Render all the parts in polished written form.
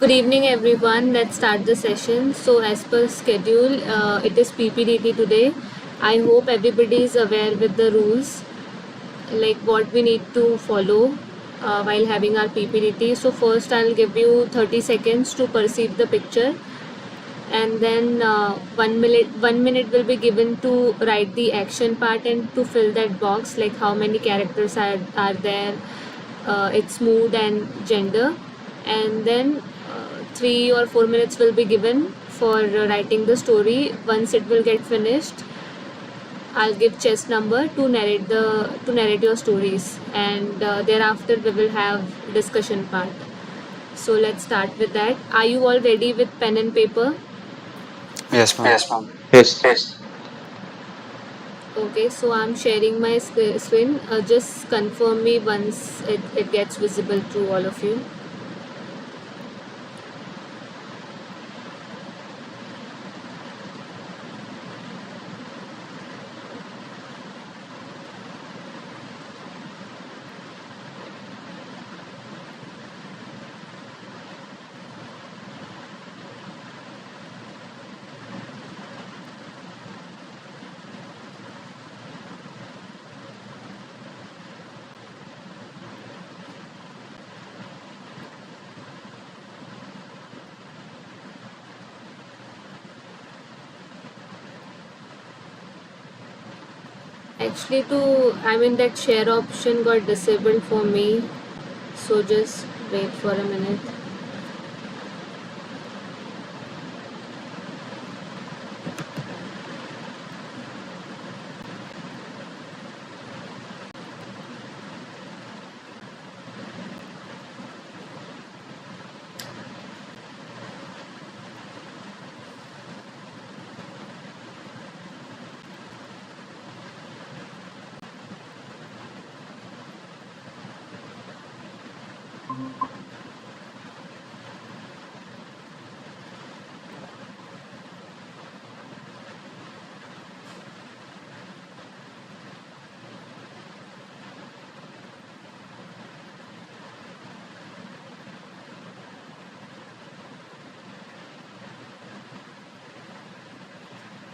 Good evening, everyone. Let's start the session. So, as per schedule, it is PPDT today. I hope everybody is aware with the rules, like what we need to follow while having our PPDT. So, first, I'll give you 30 seconds to perceive the picture, and then 1 minute will be given to write the action part and to fill that box, like how many characters are there, its mood and gender, and then 3 or 4 minutes will be given for writing the story. Once it will get finished, I'll give chess number to narrate your stories, and thereafter we will have discussion part. So let's start with that. Are you all ready with pen and paper? Yes, ma'am. Yes, ma'am. Yes. Yes. Okay, so I'm sharing my screen. Just confirm me once it gets visible to all of you. Actually, that share option got disabled for me. So just wait for a minute.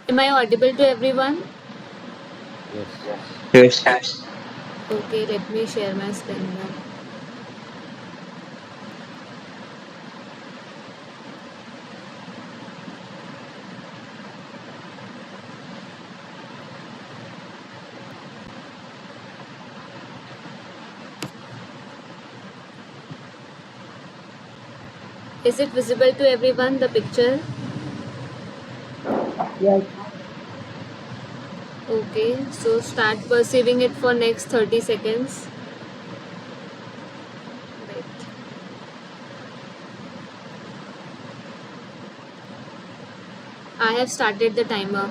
Am I audible to everyone? Yes. Yes. Yes. Yes. Okay, let me share my screen now. Is it visible to everyone, the picture? Yes. Okay, so start perceiving it for next 30 seconds. Wait. I have started the timer.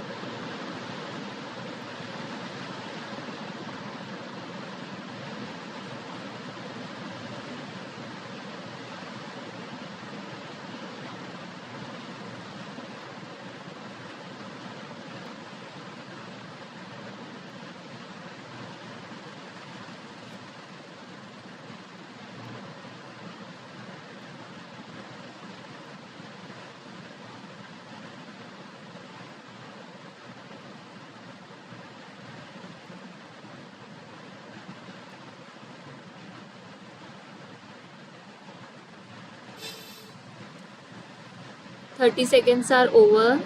30 seconds are over.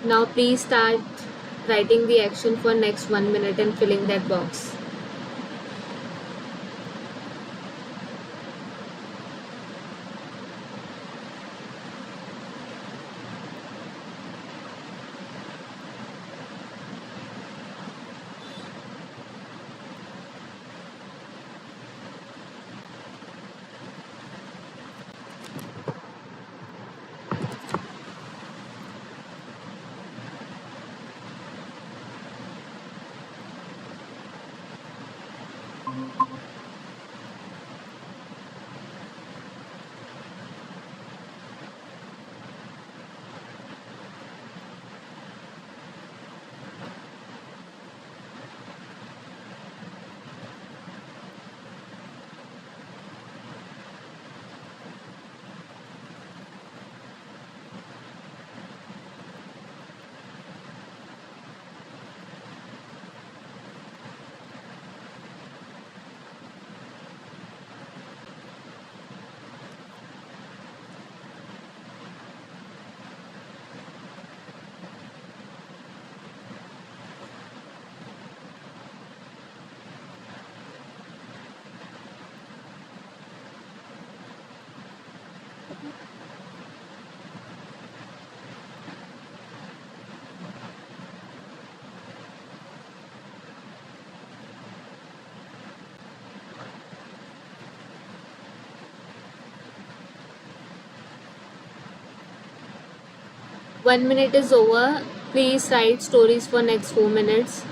Now please start writing the action for next 1 minute and filling that box. 1 minute is over. Please write stories for next 4 minutes.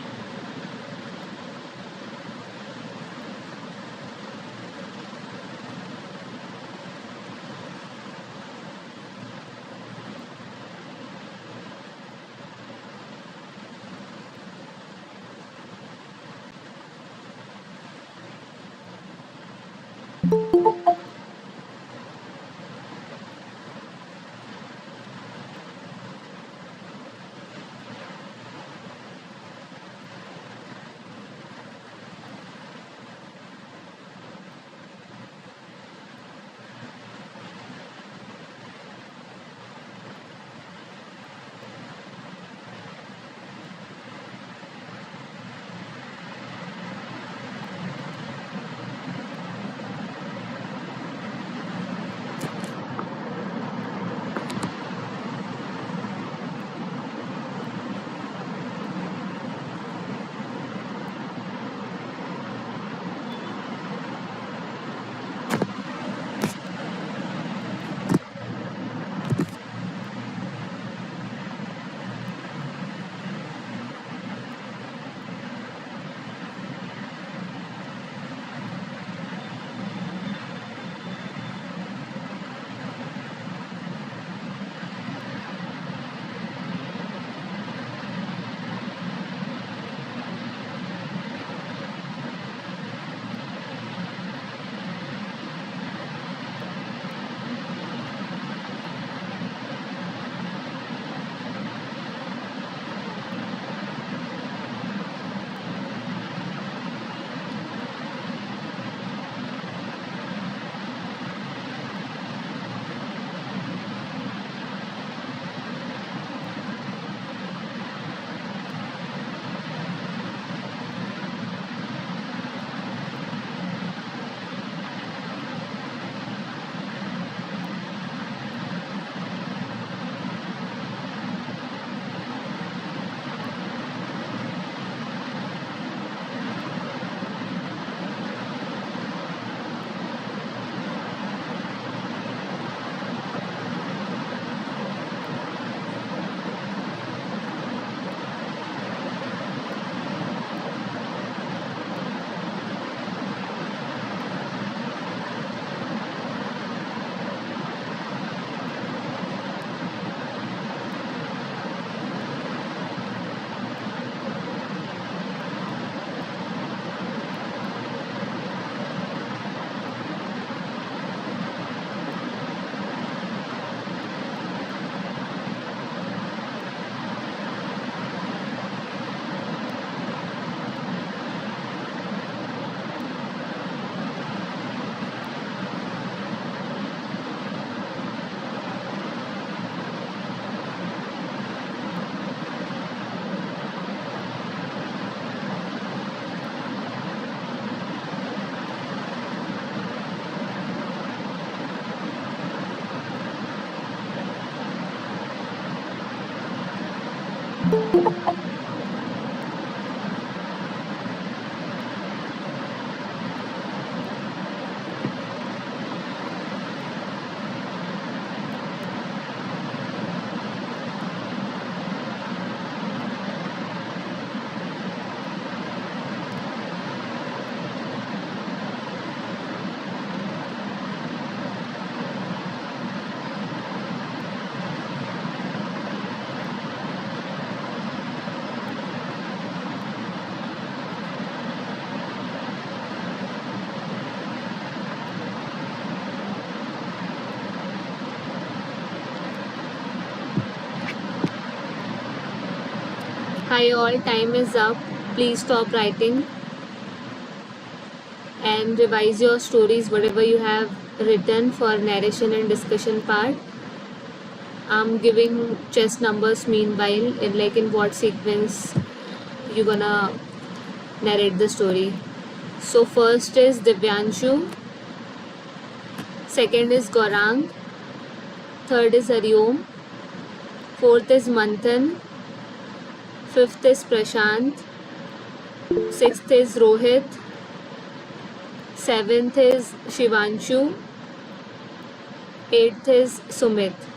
Hi all, time is up. Please stop writing and revise your stories, whatever you have written for narration and discussion part. I'm giving chess numbers meanwhile, in what sequence you're gonna narrate the story. So first is Divyanshu, second is Gourang, third is Hariom, fourth is Manthan, fifth is Prashant, sixth is Rohit, seventh is Shivanshu, eighth is Sumit.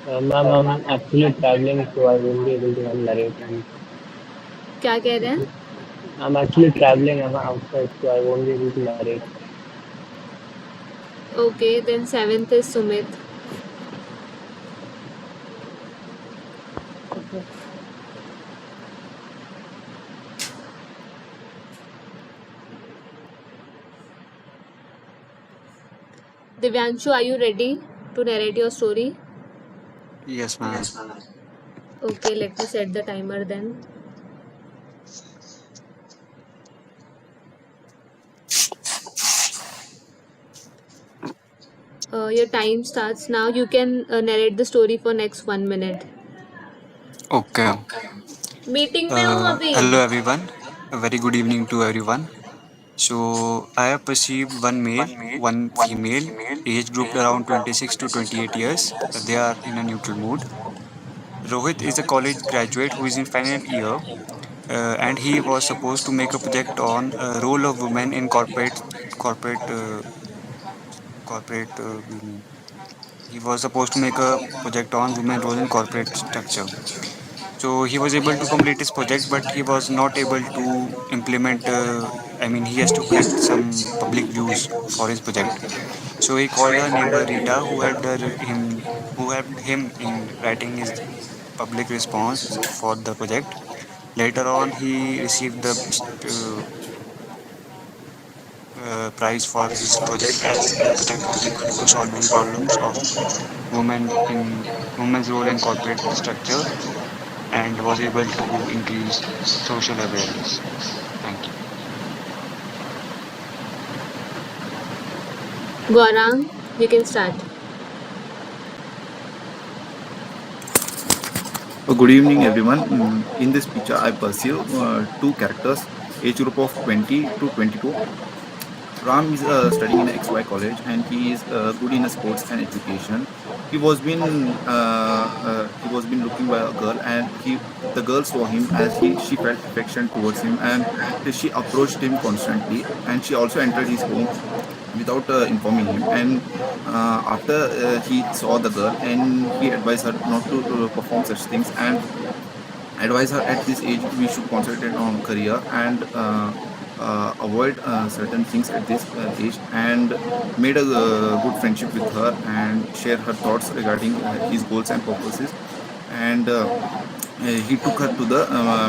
Ma'am, I'm actually traveling, so I won't be able to narrate. क्या कह रहे हैं? I'm actually traveling. I'm outside, so I won't be able to narrate. Okay, then seventh is Sumit. Divyanshu, are you ready to narrate your story? Yes, ma'am. Okay, let me set the timer then. Your time starts now. You can narrate the story for next 1 minute. Okay. Meeting में हूँ अभी. Hello, everyone. A very good evening to everyone. So, I have perceived one male, one female, age grouped around 26 to 28 years. They are in a neutral mood. Rohit is a college graduate who is in final year, and he was supposed to make a project on role of women in corporate, uh, corporate. He was supposed to make a project on women role in corporate structure. So he was able to complete his project, but he was not able to implement. I mean, he has to collect some public views for his project. So he called her neighbor Rita, who helped him in writing his public response for the project. Later on, he received the prize for his project, as the project was able to solve many problems of women's role in corporate structure, and was able to increase social awareness. Thank you. Gaurang, you can start. Good evening, everyone. In this picture, I perceive two characters, age group of 20 to 22. Ram is studying in a XY college, and he is good in sports and education. He was been looking by a girl, and the girl saw him as she felt affection towards him, and she approached him constantly, and she also entered his home without informing him. And after he saw the girl, and he advised her not to perform such things, and advise her at this age we should concentrate on career, and avoid certain things at this age, and made a good friendship with her, and share her thoughts regarding his goals and purposes. And he took her to the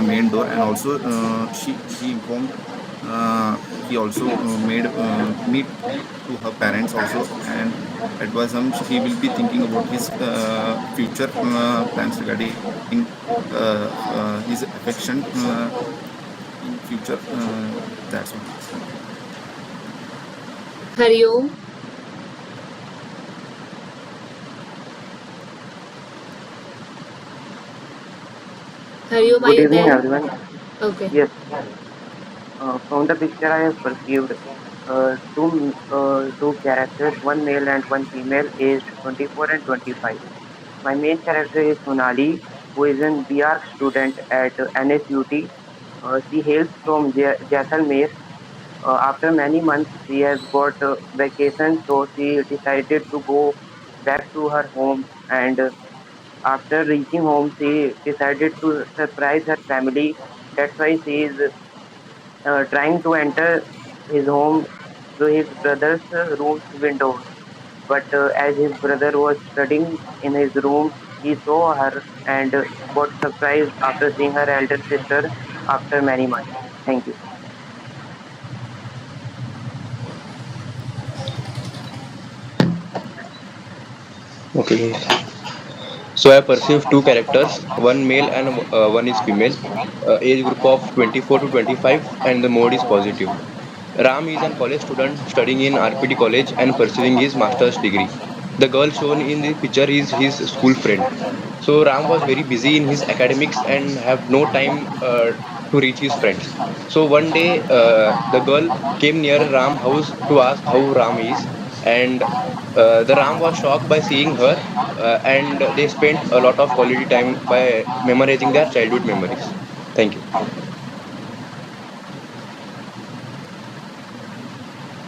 main door, and also he informed, he also made meet to her parents also, and advise him he will be thinking about his future plans regarding his affection in future. That's all. Hariom. Hariom, are Good you evening, there? everyone. Okay. Yes, from the picture I have perceived two characters, one male and one female, aged 24 and 25. My main character is Sonali, who is an BR student at NSUT. She hails from Jaisalmer. After many months, she has got vacation, so she decided to go back to her home. And after reaching home, she decided to surprise her family. That's why she is trying to enter his home through his brother's room's windows. But as his brother was studying in his room, he saw her and got surprised after seeing her elder sister after many months. Thank you. Okay, so I perceive two characters, one male and one is female, age group of 24 to 25, and the mode is positive. Ram is a college student studying in RPT college and pursuing his master's degree. The girl shown in the picture is his school friend. So Ram was very busy in his academics and have no time to reach his friends. So one day the girl came near Ram house to ask how Ram is. And the Ram was shocked by seeing her, and they spent a lot of quality time by memorizing their childhood memories. Thank you.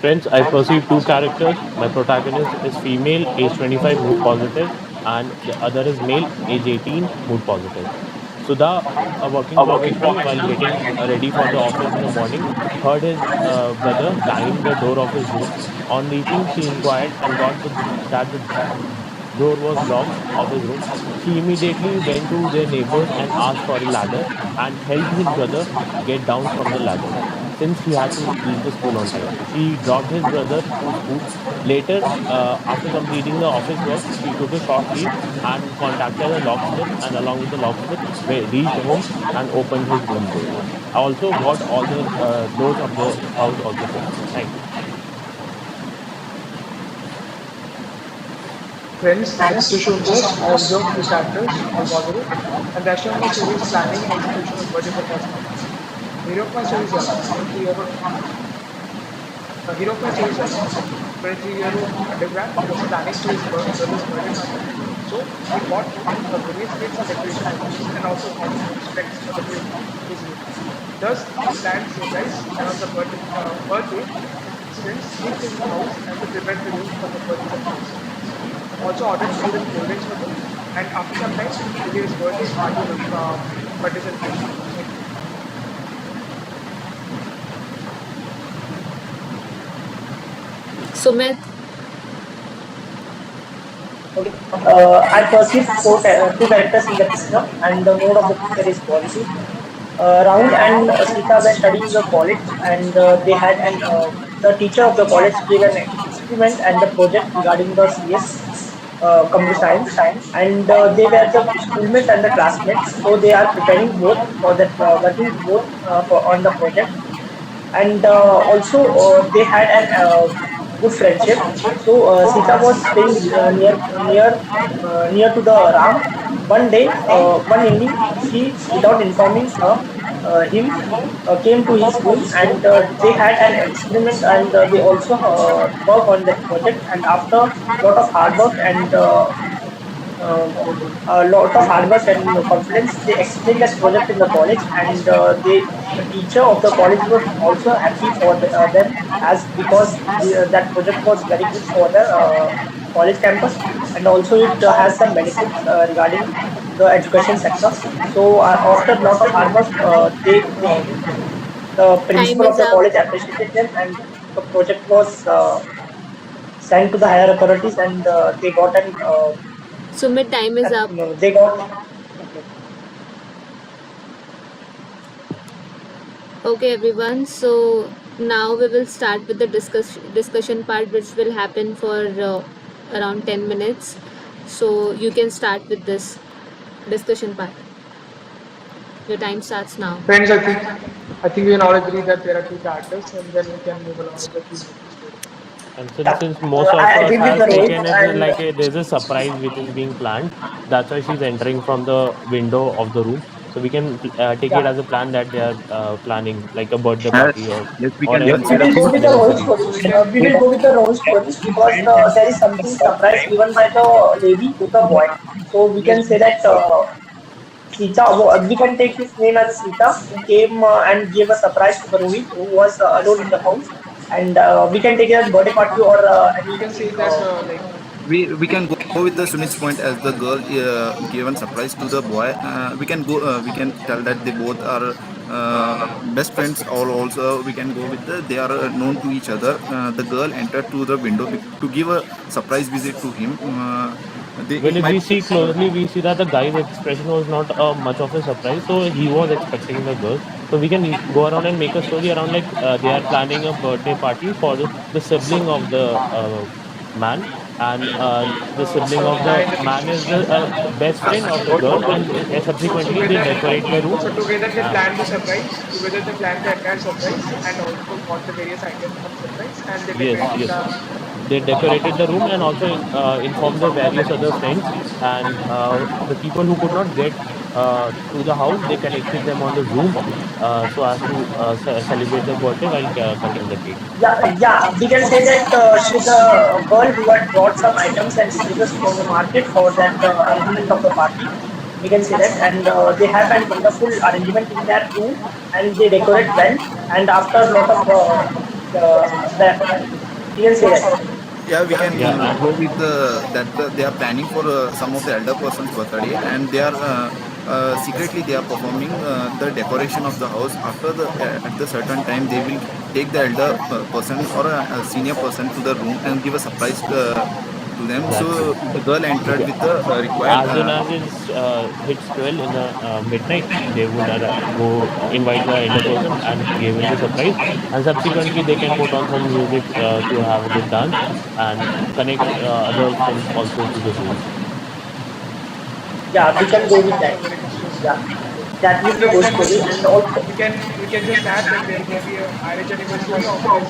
Friends, I perceive two characters. My protagonist is female, age 25, mood positive, and the other is male, age 18, mood positive. Sudha, a working professional, while getting ready for the office in the morning, heard his brother banging the door of his room. On reaching, she inquired and got that the door was locked of his room. She immediately went to their neighbors and asked for a ladder and helped his brother get down from the ladder since he had to reach the school on time. She dropped his brother to school. Later, after completing the office work, she took a short leave and contacted a locksmith, and along with the locksmith, reached home and opened his room door. I also got all the doors of the house also secured. Thank you. Friends, to show interest, I observed two characters, all positive, and the action of my story is planning and execution of birthday surprise party. The hero of my story is Arun, 23-year-old. The hero of my story is Arun, 23-year-old undergrad who was planning to his brother's birthday party. So he bought various gifts and decoration items and also bought some specs for the his room. Thus, he planned surprise and on the birthday incident sneaked in the house and they prepared the room for the birthday surprise. He also ordered food and cold drinks for them, and after some time, he gave his birthday celebration. Thank you. Sumit, Okay. I perceive two characters in the picture, and the mode of the picture is positive. Rahul and Sita were studying the college, and they had an the teacher of the college gave an experiment and the project regarding the CS, computer science, and they were the schoolmates and the classmates, so they are preparing both for that working both for on the project, and also they had an good friendship. So Sita was staying near to the Ram. One day, one evening, she, without informing him, came to his room, and they had an experiment, and they also work on that project. And after a lot of hard work and um, a lot of hard work and confidence, they explained that project in the college, and the teacher of the college was also happy for them, as because that project was very good for the college campus, and also it has some benefits regarding the education sector. So after a lot of hard work, they the time principal of is the up. college appreciated them, and the project was sent to the higher authorities, and they got an Sumit, time is up. no, they got. Okay. Okay, everyone. So now we will start with the discussion part, which will happen for around 10 minutes. So you can start with this discussion part. Your time starts now. Friends, I think we can all agree that there are two characters, and then we can move along with the theme of the story. And Yeah, since most of I us agree with the has Rohit, taken it and like there's a surprise which is being planned, that's why she's entering from the window of the room. So we can take it yeah, as a plan that they are planning like a birthday Yes, party yes, we or can we consider will this. go anything with the Rohit necessary. story. So we can, We will go with the Rohit story because there is something surprise given by the lady to the boy. So we yes, can say that Sita, we can take his name as Sita, who came and gave a surprise to the Rohit, who was alone in the house, and we can take it as birthday party or we can anything. say that like We can go with the Sunit's point as the girl given surprise to the boy. We can tell that they both are best friends, or also we can go with they are known to each other. The girl entered to the window to give a surprise visit to him. Well, It if might we see closely, we see that the guy's expression was not much of a surprise. So he was expecting the girl. So we can go around and make a story around like they are planning a birthday party for the sibling of the man, and the sibling of yeah, the in the man picture. is the best friend of the girl, and So subsequently they together, decorate the room. together they Uh, planned the surprise. Together they planned the entire surprise and also bought the various items for the surprise and they yes, decorated yes. the They decorated the room and also informed the various other friends and the people who could not get through the house. They connected them on the Zoom so as to celebrate the birthday while cutting the cake. Yeah, we can say that she's a girl who had brought some items and spices from the market for that arrangement of the party. We can say that, and they have a wonderful arrangement in their room, and they decorate well. And after a lot of we can say that. Yeah, we can Yeah, and go with they are planning for some of the elder person's birthday, and they are secretly they are performing the decoration of the house. After the at the certain time, they will take the elder person or a senior person to the room and give a surprise to them. exactly. So the girl entered Okay. with the required. As soon as it hits 12 in the midnight, they would go invite the elder person and give him the surprise. And subsequently, they can put on some music to have a good dance and connect other friends also to the Zoom. Yeah, we can go with that. Very good story. Yeah, that And is the good then story. And also, we can just add that there will be a marriage anniversary of his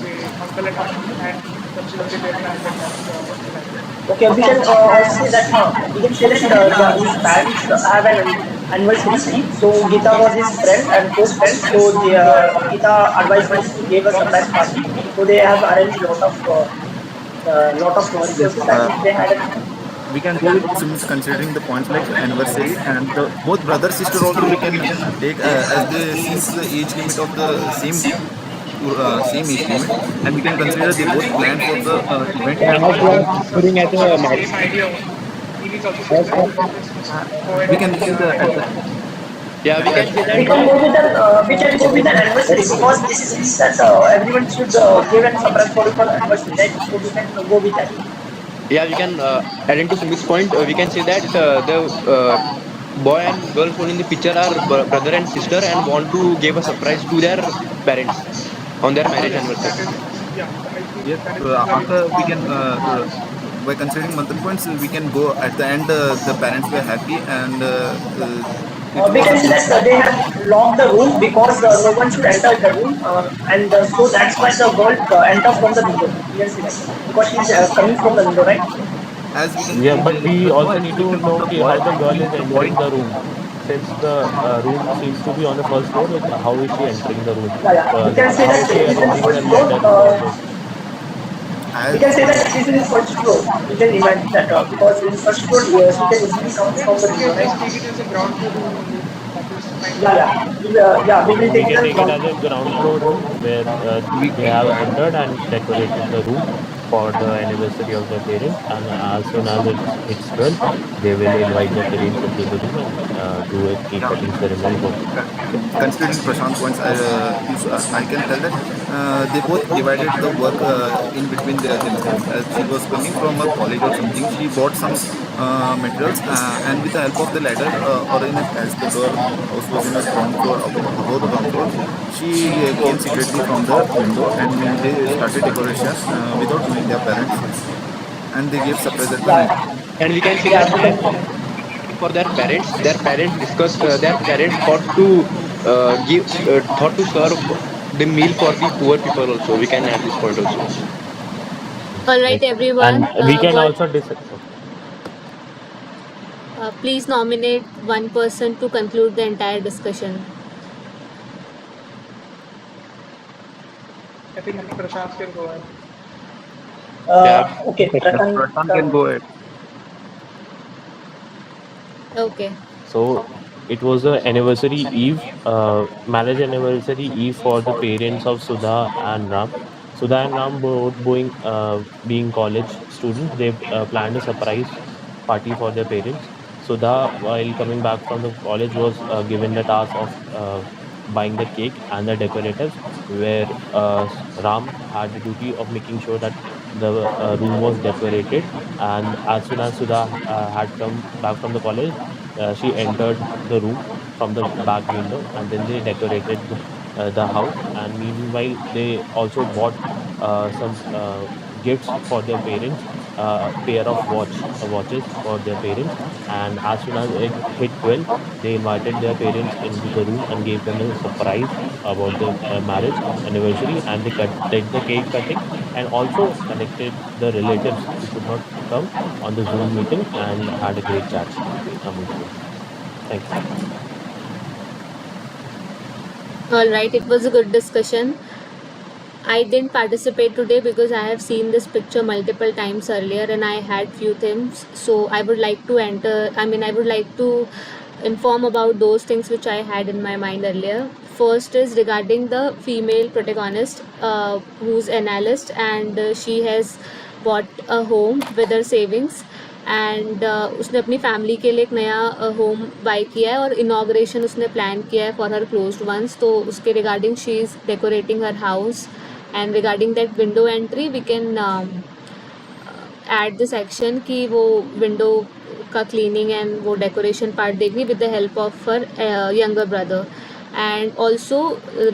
say uncle and auntie, and subsequently they plan the event. okay, we can also say that we can say that his parents have an anniversary. So Gita was his friend and close friend. So Gita advised them to give a surprise party. So they have arranged lot of Yes, resources, and they had a we can go with since considering the points like anniversary and the, both brother sister also we can take as the since the age limit of the same age limit, and we can consider they both plan for the event Yeah, in as we a are very considering at Subject a to same marriage, idea only. He is also same, as, right? We can just go ahead we and can see the at the yeah, we can say that. we can go with an anniversary because this is means that everyone should give a surprise for anniversary, right? So we can go with that. Yeah, we can adding to Sumit's point. We can say that the boy and girl shown in the picture are brother and sister and want to give a surprise to their parents on their marriage yes, anniversary. that is yeah. I think yes, that is very after we can by considering Manthan points we can go at the end the parents were happy and it We was a can say good. that they have locked the room because no one should enter the room, and so that's why the girl enter from the window. We can say that because she's coming from the window, right? As we can Yeah, see but we no also need to expectation of know the ki boy how the girl is the boy entering the room. Since the room seems to be on the first floor, how is she entering the room? Yeah. We can say How that is she it is in arranging the first floor. letters for the? We as can say that it is in first floor. We can imagine that because in first floor she can easily come from the we window, can right? just take it as a ground floor room only. That is fine for Yeah, me. yeah. Yeah, we will We take it can as take it ground as a floor. ground floor room where we they have entered and decorated the room for the anniversary of their parents. And as soon as it hits 12, they will invite their parents into the room and do a cake yeah, cutting ceremony for them. considering Prashant points, I can tell that they both divided the work in between themselves. As she was coming from a college or something, she bought some materials and with the help of the ladder or as the girl house was in a ground floor above the ground floor, she came secretly from the window and they started decoration without knowing their parents, and they gave surprise at the night. Yeah, And we can say yeah. that We can. for their parents discuss their parents thought to thought to serve the meal for the poor people also. We can add this point also. All right, Like, and everyone. we can What? also Please nominate one person to conclude the entire discussion. I think Prashant can go ahead. Yeah, Okay, Yes, Ratan, Prashant can go ahead. Okay. So it was the anniversary eve, marriage anniversary eve for the parents of Sudha and Ram. Sudha and Ram both being college students, they planned a surprise party for their parents. Sudha, while coming back from the college, was given the task of buying the cake and the decoratives, where Ram had the duty of making sure that the room was decorated. And as soon as Sudha had come back from the college, she entered the room from the back window, and then they decorated the house. And meanwhile they also bought some gifts for their parents, pair of watches for their parents. And as soon as it hit 12, they invited their parents into the room and gave them a surprise about the marriage anniversary. And they did the cake cutting and also connected the relatives who could not come on the Zoom meeting and had a great chat amongst them. Thank you. All right, it was a good discussion. I didn't participate today because I have seen this picture multiple times earlier and I had few things. So I would like to I would like to inform about those things which I had in my mind earlier. First is regarding the female protagonist who's an analyst and she has bought a home with her savings and उसने अपनी family के लिए एक नया home bye किया है और inauguration उसने प्लान किया है फॉर हर क्लोज्ड वंस तो उसके regarding she is decorating her house and regarding that window entry we can add this action कि वो विंडो का क्लीनिंग एंड वो डेकोरेशन पार्ट देगी with the help of her younger brother. And also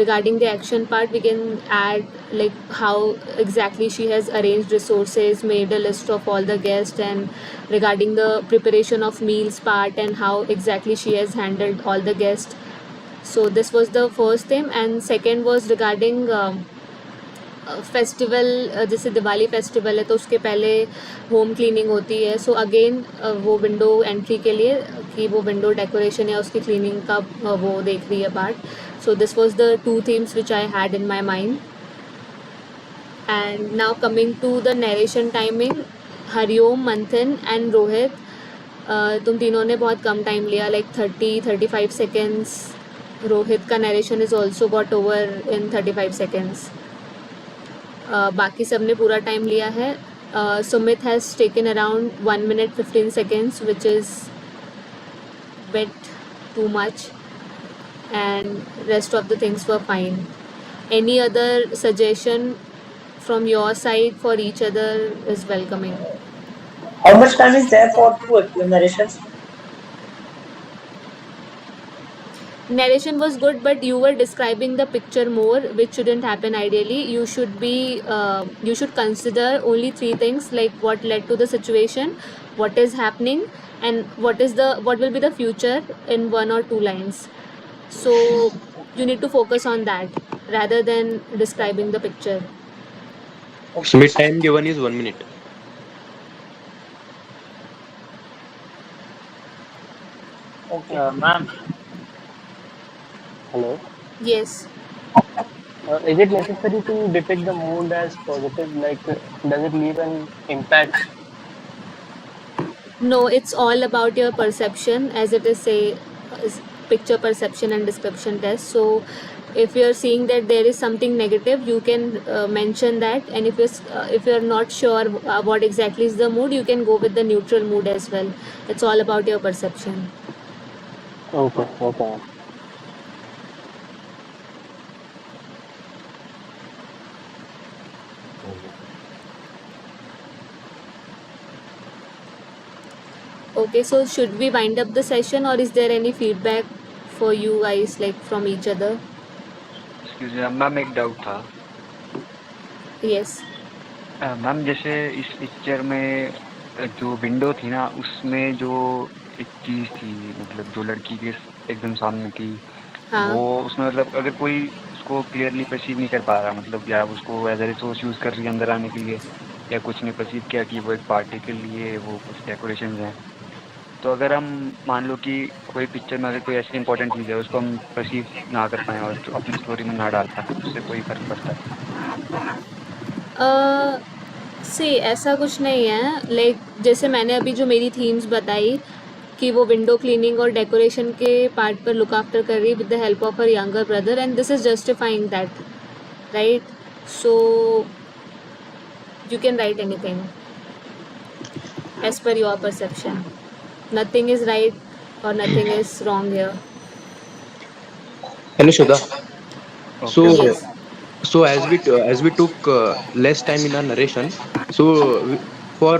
regarding the action part we can add like how exactly she has arranged resources, made a list of all the guests, and regarding the preparation of meals part and how exactly she has handled all the guests. So this was the first theme and second was regarding festival जैसे Diwali festival है तो उसके पहले home cleaning होती है so again वो window entry के लिए कि वो विंडो डेकोरेशन या उसकी क्लीनिंग का वो देख रही है part so this was the two themes which I had in my mind and now coming to the narration timing Hariom Manthan and Rohit तुम तीनों ने बहुत कम टाइम लिया लाइक 30-35 सेकेंड्स रोहित का narration is also got over in 35 seconds बाकी सब ने पूरा टाइम लिया है Sumit has taken around 1 minute 15 seconds which is bit too much and rest of the things were fine. Any other suggestion from your side for each other is welcoming. How much time is there for two narrations? Narration was good but you were describing the picture more which shouldn't happen ideally. You should consider only three things like what led to the situation, what is happening, and what will be the future in one or two lines. So you need to focus on that rather than describing the picture. Okay. Smith time given is 1 minute. Okay. Ma'am, hello. Yes. Is it necessary to depict the mood as positive? Like, does it leave an impact? No, it's all about your perception, as it is say picture perception and description test. So, if you're seeing that there is something negative, you can mention that. And if you're not sure what exactly is the mood, you can go with the neutral mood as well. It's all about your perception. Okay, okay, ma'am. Okay, so should we wind up the session, or is there any feedback for you guys, like from each other? Excuse me ma'am, एक doubt था Yes. Ma'am. जैसे इस picture में जो window थी ना, उसमें जो एक चीज़ थी, मतलब जो लड़की के एकदम सामने थी, हाँ. वो उसमें मतलब अगर कोई उसको क्लियरली परसीव नहीं कर पा रहा, मतलब या उसको एज ए रिसोर्स यूज़ कर रही है अंदर आने के लिए, या कुछ ने परसीव किया कि वो एक पार्टी के लिए वो कुछ डेकोरेशन हैं, तो अगर हम मान लो कि कोई पिक्चर में अगर कोई ऐसी इंपॉर्टेंट चीज़ है उसको हम परसीव ना कर पाएँ और अपनी स्टोरी में ना डाल पाएँ, उससे कोई फ़र्क पड़ता है? सी ऐसा कुछ नहीं है लाइक जैसे मैंने अभी जो मेरी थीम्स बताई कि वो विंडो क्लीनिंग और डेकोरेशन के पार्ट पर लुक आफ्टर कर रही with the help of her younger brother and this is justifying that, right? So you can write anything as per your perception. Nothing is right or nothing is wrong here. Hello, Shudha. So, Okay. Yes. so as we took less time in our narration, so for